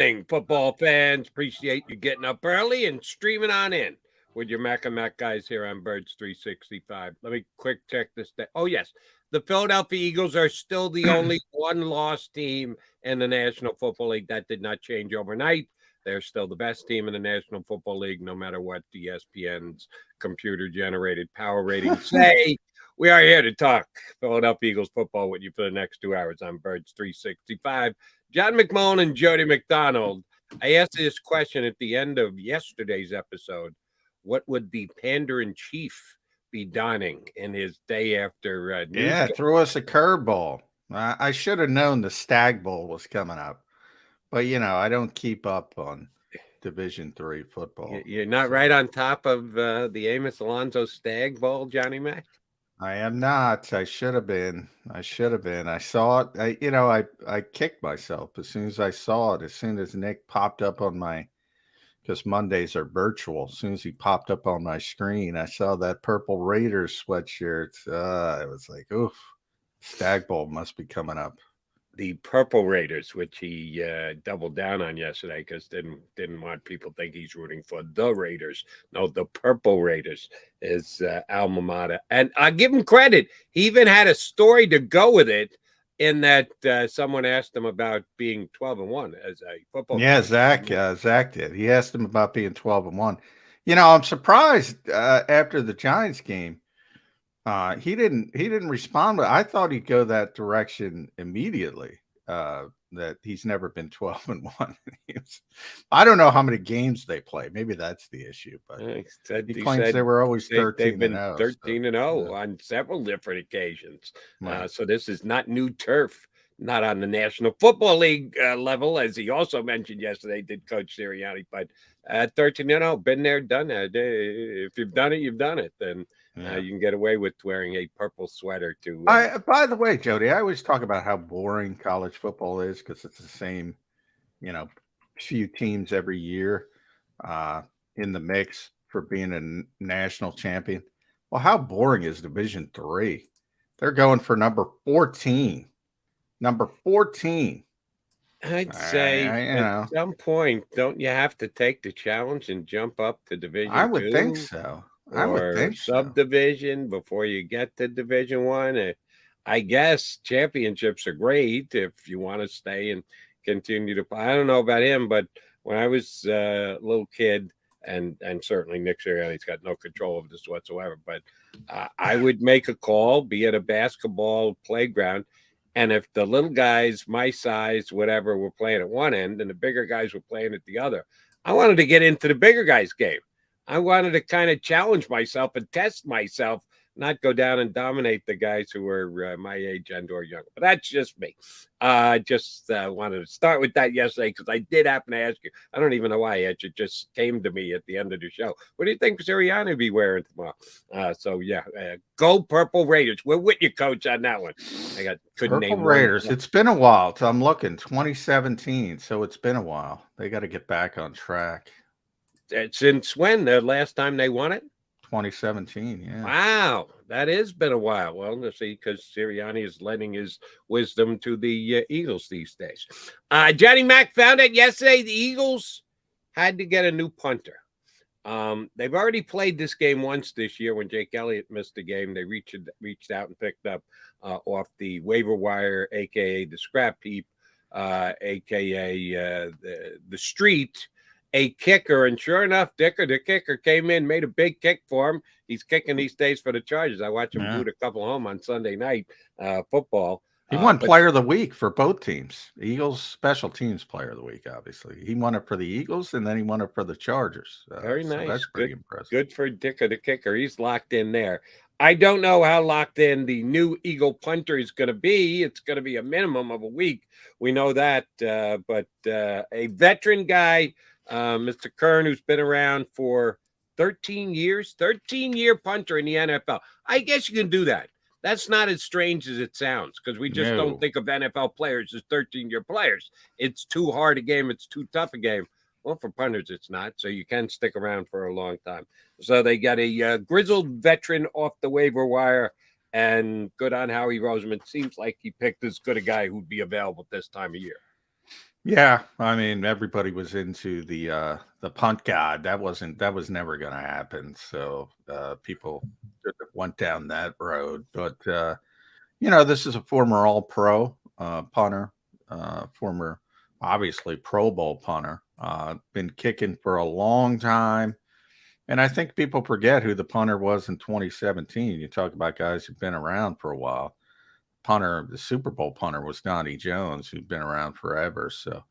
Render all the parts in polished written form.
morning, football fans. Appreciate you getting up early and streaming on in with your Mac and Mac guys here on Birds 365. Let me quick check this. Oh, yes. The Philadelphia Eagles are still the only one-loss team in the National Football League. That did not change overnight. They're still the best team in the National Football League, no matter what ESPN's computer-generated power ratings say. We are here to talk Philadelphia Eagles football with you for the next 2 hours on Birds 365. John McMullen and Jody McDonald. I asked this question at the end of yesterday's episode. What would the pander-in-chief be donning in his day after news? Yeah, throw us a curveball. I should have known the Stag Bowl was coming up. But, I don't keep up on Division III football. You're not right on top of the Amos Alonso Stag Bowl, Johnny Mac? I am not. I should have been. I saw it. I kicked myself as soon as I saw it. As soon as Nick popped up on because Mondays are virtual. As soon as he popped up on my screen, I saw that purple Raiders sweatshirt. I was like, oof, Stag Bowl must be coming up. The Purple Raiders, which he doubled down on yesterday because didn't want people to think he's rooting for the Raiders. No, the Purple Raiders is alma mater. And I give him credit. He even had a story to go with it in that someone asked him about being 12-1 as a football player. Zach did. He asked him about being 12-1. I'm surprised after the Giants game. He didn't respond, but I thought he'd go that direction immediately. That he's never been 12-1. I don't know how many games they play. Maybe that's the issue. But he claims they were always 13-0. They've been 13-0 on several different occasions. Right. So this is not new turf. Not on the National Football League level, as he also mentioned yesterday, did Coach Sirianni. But 13-0, been there, done that. If you've done it, you've done it. Then you can get away with wearing a purple sweater to. By the way, Jody, I always talk about how boring college football is because it's the same, few teams every year in the mix for being a national champion. Well, how boring is Division III? They're going for number 14. Number 14. I'd say at some point, don't you have to take the challenge and jump up to Division II? I would think so. Subdivision before you get to Division I. I guess championships are great if you want to stay and continue to play. I don't know about him, but when I was a little kid, and certainly Nick Sirianni's got no control of this whatsoever, but I would make a call, be at a basketball playground, and if the little guys, my size, whatever, were playing at one end and the bigger guys were playing at the other, I wanted to get into the bigger guys' game. I wanted to kind of challenge myself and test myself, not go down and dominate the guys who were my age and or younger. But that's just me. I just wanted to start with that yesterday because I did happen to ask you. I don't even know why it just came to me at the end of the show. What do you think Sirianni will be wearing tomorrow? Go Purple Raiders. We're with you, Coach, on that one. I couldn't name Purple Raiders. It's been a while. So I'm looking 2017. So it's been a while. They got to get back on track. Since when? The last time they won it? 2017, yeah. Wow, that has been a while. Well, let's see, because Sirianni is lending his wisdom to the Eagles these days. Jody Mac found out yesterday the Eagles had to get a new punter. They've already played this game once this year when Jake Elliott missed the game. They reached out and picked up off the waiver wire, a.k.a. the scrap heap, a.k.a. the street, a kicker, and sure enough, the kicker came in, made a big kick for him. He's kicking these days for the Chargers. I watched him boot a couple home on Sunday night football. He won Player of the Week for both teams. The Eagles Special Teams Player of the Week, obviously. He won it for the Eagles, and then he won it for the Chargers. Very nice. That's pretty impressive. Good for Dicker the kicker. He's locked in there. I don't know how locked in the new Eagle punter is going to be. It's going to be a minimum of a week. We know that. But a veteran guy, Mr. Kern, who's been around for 13 years, 13-year punter in the NFL. I guess you can do that. That's not as strange as it sounds because we just don't think of NFL players as 13-year players. It's too hard a game. It's too tough a game. Well, for punters, it's not. So you can stick around for a long time. So they got a grizzled veteran off the waiver wire, and good on Howie Roseman. Seems like he picked as good a guy who'd be available this time of year. Yeah, I mean, everybody was into the punt god. That was never going to happen. So people sort of went down that road. But this is a former All Pro punter, former obviously Pro Bowl punter. Been kicking for a long time, and I think people forget who the punter was in 2017. You talk about guys who've been around for a while. Punter, the Super Bowl punter, was Donnie Jones, who'd been around forever. So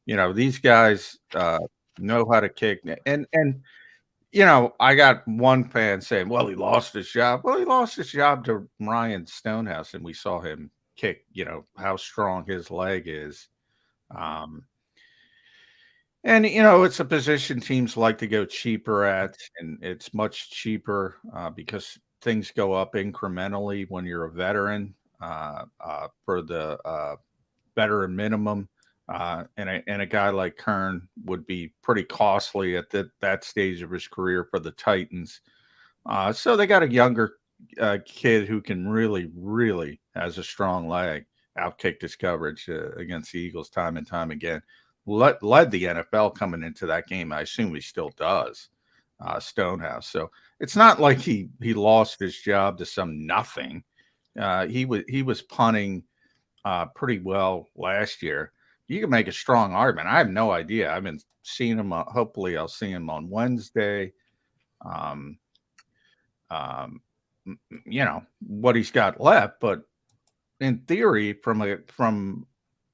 these guys know how to kick. And I got one fan saying, well, he lost his job. Well, he lost his job to Ryan Stonehouse, and we saw him kick, how strong his leg is. Um, and, it's a position teams like to go cheaper at, and it's much cheaper because things go up incrementally when you're a veteran for the veteran minimum. And a guy like Kern would be pretty costly at that stage of his career for the Titans. So they got a younger kid who can really, really has a strong leg, outkicked his coverage against the Eagles time and time again. Led the NFL coming into that game. I assume he still does, Stonehouse. So it's not like he lost his job to some nothing. He was punting pretty well last year. You can make a strong argument. I have no idea. I've been seeing him. Hopefully, I'll see him on Wednesday. Um, um, what he's got left, but in theory, from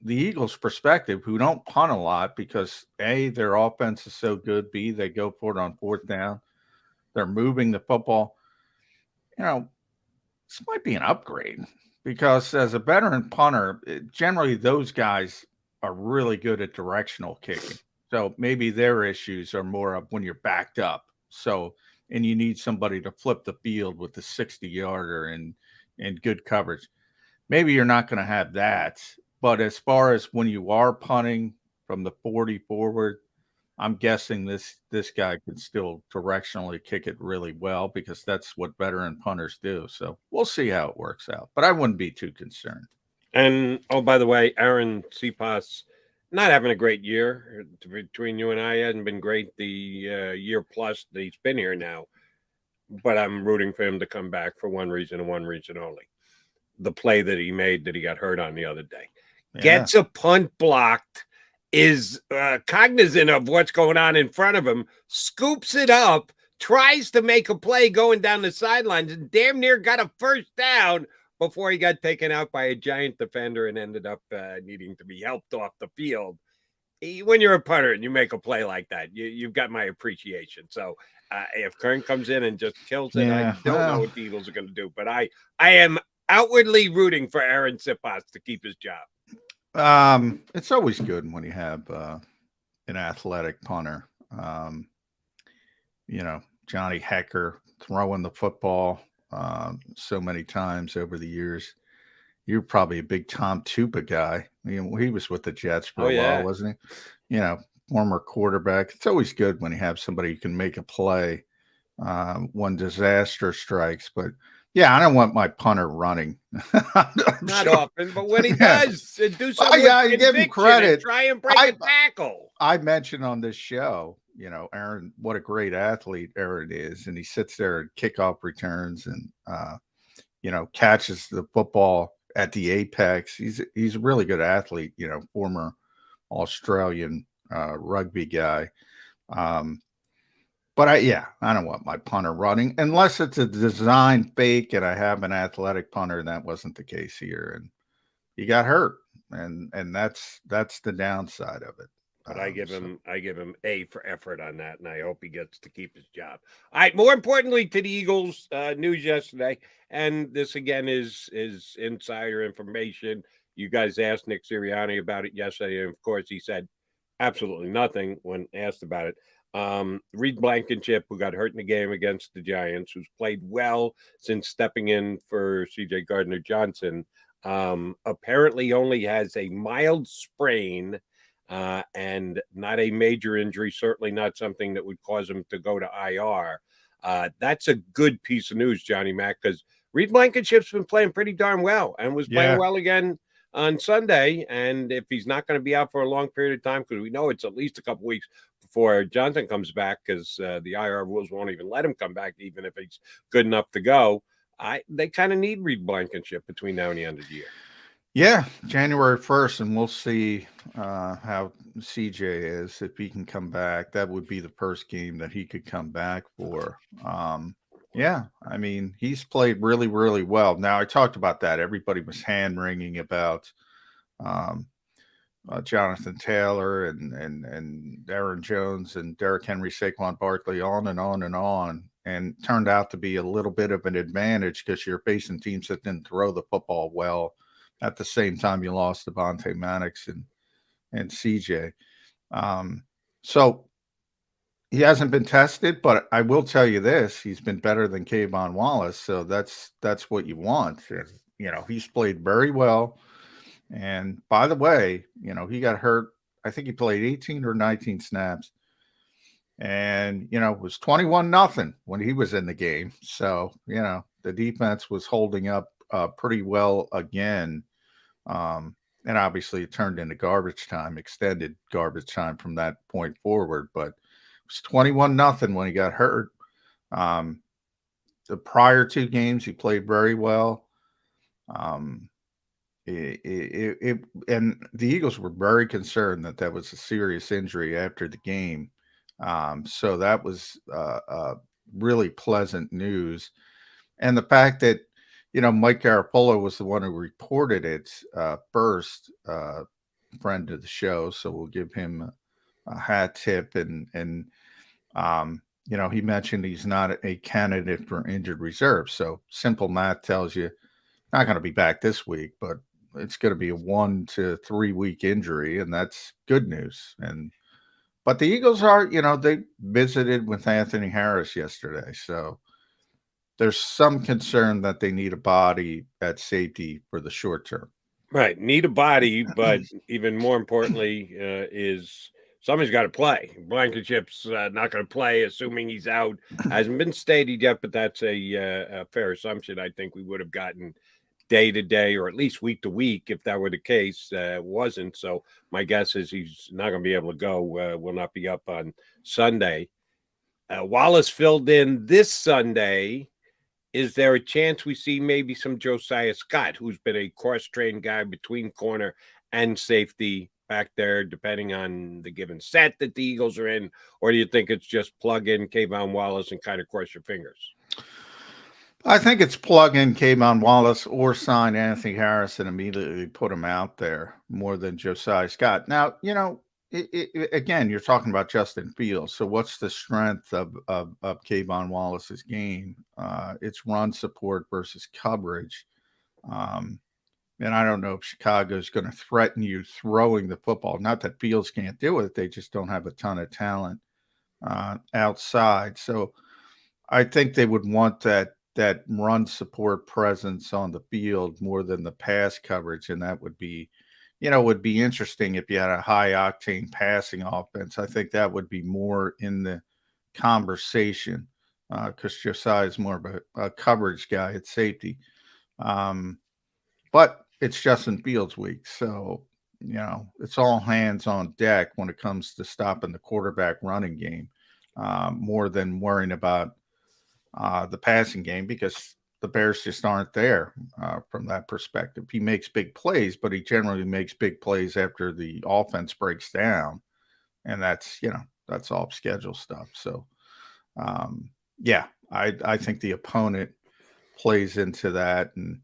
the Eagles' perspective, who don't punt a lot because A, their offense is so good, B, they go for it on fourth down, they're moving the football. This might be an upgrade because as a veteran punter, generally those guys are really good at directional kicking. So maybe their issues are more of when you're backed up. So, and you need somebody to flip the field with the 60-yarder and good coverage. Maybe you're not going to have that. But as far as when you are punting from the 40 forward, I'm guessing this guy can still directionally kick it really well because that's what veteran punters do. So we'll see how it works out. But I wouldn't be too concerned. And oh, by the way, Aaron Cepas not having a great year between you and I. Hasn't been great the year plus that he's been here now. But I'm rooting for him to come back for one reason and one reason only: the play that he made that he got hurt on the other day. Yeah. Gets a punt blocked, is cognizant of what's going on in front of him, scoops it up, tries to make a play going down the sidelines, and damn near got a first down before he got taken out by a giant defender and ended up needing to be helped off the field. When you're a punter and you make a play like that, you've got my appreciation. So if Kern comes in and just kills it, I don't know what the Eagles are going to do. But I am outwardly rooting for Aaron Cepas to keep his job. It's always good when you have an athletic punter. Johnny Hecker throwing the football so many times over the years. You're probably a big Tom Tupa guy. He was with the Jets for a while, wasn't he? Former quarterback. It's always good when you have somebody who can make a play when disaster strikes. But yeah, I don't want my punter running. Not often, but when he does, do something. You give him credit. Try and break a tackle. I mentioned on this show, Aaron, what a great athlete Aaron is, and he sits there and kickoff returns and catches the football at the apex. He's a really good athlete. Former Australian rugby guy. But I don't want my punter running unless it's a design fake and I have an athletic punter, and that wasn't the case here. And he got hurt, and that's the downside of it. But I give him A for effort on that, and I hope he gets to keep his job. All right. More importantly, to the Eagles news yesterday, and this again is insider information. You guys asked Nick Sirianni about it yesterday, and of course he said absolutely nothing when asked about it. Reed Blankenship, who got hurt in the game against the Giants, who's played well since stepping in for C.J. Gardner-Johnson, apparently only has a mild sprain and not a major injury, certainly not something that would cause him to go to IR. That's a good piece of news, Johnny Mac, because Reed Blankenship's been playing pretty darn well and was playing well again on Sunday. And if he's not going to be out for a long period of time, because we know it's at least a couple weeks before Johnson comes back, because the IR rules won't even let him come back, even if he's good enough to go. They kind of need Reed Blankenship between now and the end of the year. Yeah, January 1st, and we'll see how CJ is, if he can come back. That would be the first game that he could come back for. Yeah, I mean, he's played really, really well. Now, I talked about that. Everybody was hand-wringing about um, Jonathan Taylor and Aaron Jones and Derrick Henry, Saquon Barkley, on and on and on. And turned out to be a little bit of an advantage because you're facing teams that didn't throw the football well. At the same time, you lost Devonta Maddox and CJ. So he hasn't been tested, but I will tell you this: he's been better than Kayvon Wallace. So that's what you want. And, he's played very well. And by the way, he got hurt. I think he played 18 or 19 snaps. And, it was 21-0 when he was in the game. So, the defense was holding up pretty well again. And obviously it turned into garbage time, extended garbage time from that point forward. But it was 21-0 when he got hurt. The prior two games, he played very well. And the Eagles were very concerned that was a serious injury after the game. So that was really pleasant news. And the fact that, Mike Garafolo was the one who reported it first, friend of the show. So we'll give him a hat tip. And he mentioned he's not a candidate for injured reserve. So simple math tells you not going to be back this week, but it's going to be a 1 to 3 week injury. And that's good news. But the Eagles are, they visited with Anthony Harris yesterday. So there's some concern that they need a body at safety for the short term. Right. Need a body, but even more importantly is somebody's got to play. Blankenship's not going to play, assuming he's out. Hasn't been stated yet, but that's a fair assumption. I think we would have gotten day to day or at least week to week if that were the case. Wasn't. So my guess is he's not going to be able to go. Will not be up on Sunday. Wallace filled in this Sunday. Is there a chance we see maybe some Josiah Scott, who's been a cross-trained guy between corner and safety back there, depending on the given set that the Eagles are in? Or do you think it's just plug in Kayvon Wallace and kind of cross your fingers? I think it's plug in Kayvon Wallace or sign Anthony Harris and immediately put him out there more than Josiah Scott. Now, again, you're talking about Justin Fields. So what's the strength of Kayvon Wallace's game? It's run support versus coverage. And I don't know if Chicago's going to threaten you throwing the football. Not that Fields can't do it. They just don't have a ton of talent outside. So I think they would want that run support presence on the field more than the pass coverage. And that would be, would be interesting if you had a high octane passing offense. I think that would be more in the conversation because Josiah is more of a coverage guy at safety. But it's Justin Fields week. So, it's all hands on deck when it comes to stopping the quarterback running game more than worrying about the passing game because the Bears just aren't there from that perspective. He makes big plays, but he generally makes big plays after the offense breaks down. And that's all schedule stuff. So, I think the opponent plays into that. And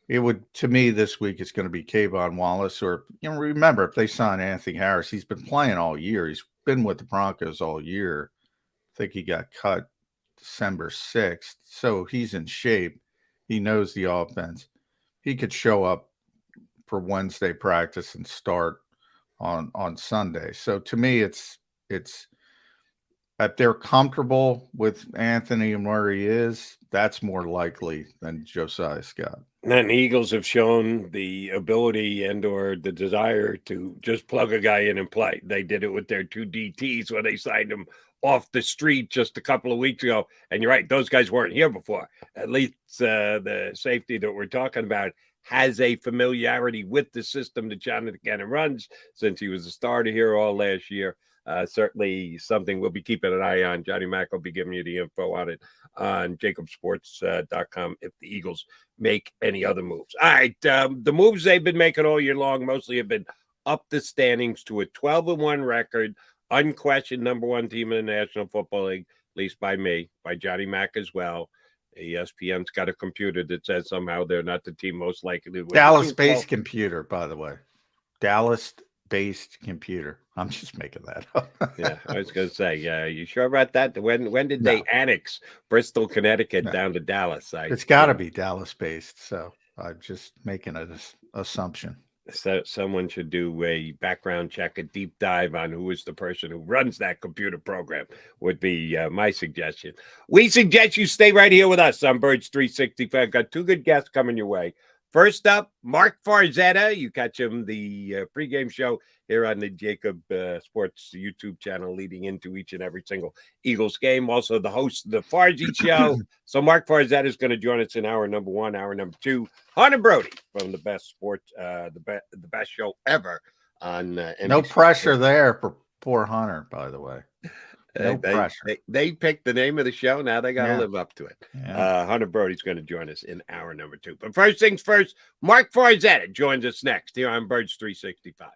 it would, to me, this week, it's going to be Kayvon Wallace or, remember, if they sign Anthony Harris, he's been playing all year. He's been with the Broncos all year. I think he got cut December 6th. So he's in shape. He knows the offense. He could show up for Wednesday practice and start on Sunday. So to me, it's if they're comfortable with Anthony and where he is, that's more likely than Josiah Scott. And the Eagles have shown the ability and or the desire to just plug a guy in and play. They did it with their 2 DTs when they signed him off the street just a couple of weeks ago. And you're right, those guys weren't here before. At least the safety that we're talking about has a familiarity with the system that John McMullen runs since he was a starter here all last year. Certainly something we'll be keeping an eye on. Jody Mac will be giving you the info on it on JAKIBSports.com if the Eagles make any other moves. All right, the moves they've been making all year long mostly have been up the standings to a 12-1 record, unquestioned number one team in the National Football League, at least by me, by Jody Mac as well. ESPN's got a computer that says somehow they're not the team most likely to win. Dallas-based computer, by the way. Dallas-based computer. I'm just making that up. Yeah, I was going to say, yeah, you sure about that? When did they annex Bristol, Connecticut down to Dallas? It's got to be Dallas-based, so I'm just making an assumption. So someone should do a background check, a deep dive on who is the person who runs that computer program would be my suggestion. We suggest you stay right here with us on Birds 365. Got two good guests coming your way. First up, Mark Farzetta. You catch him the pregame show here on the JAKIB Sports YouTube channel leading into each and every single Eagles game. Also the host of the Farzy Show. So Mark Farzetta is going to join us in hour number one. Hour number two, Hunter Brody from the best sports, the best show ever on NBC. No pressure there for poor Hunter, by the way. No pressure. They picked the name of the show. Now they got to live up to it. Yeah. Hunter Brody's going to join us in hour number two. But first things first, Mark Farzetta joins us next here on Birds 365.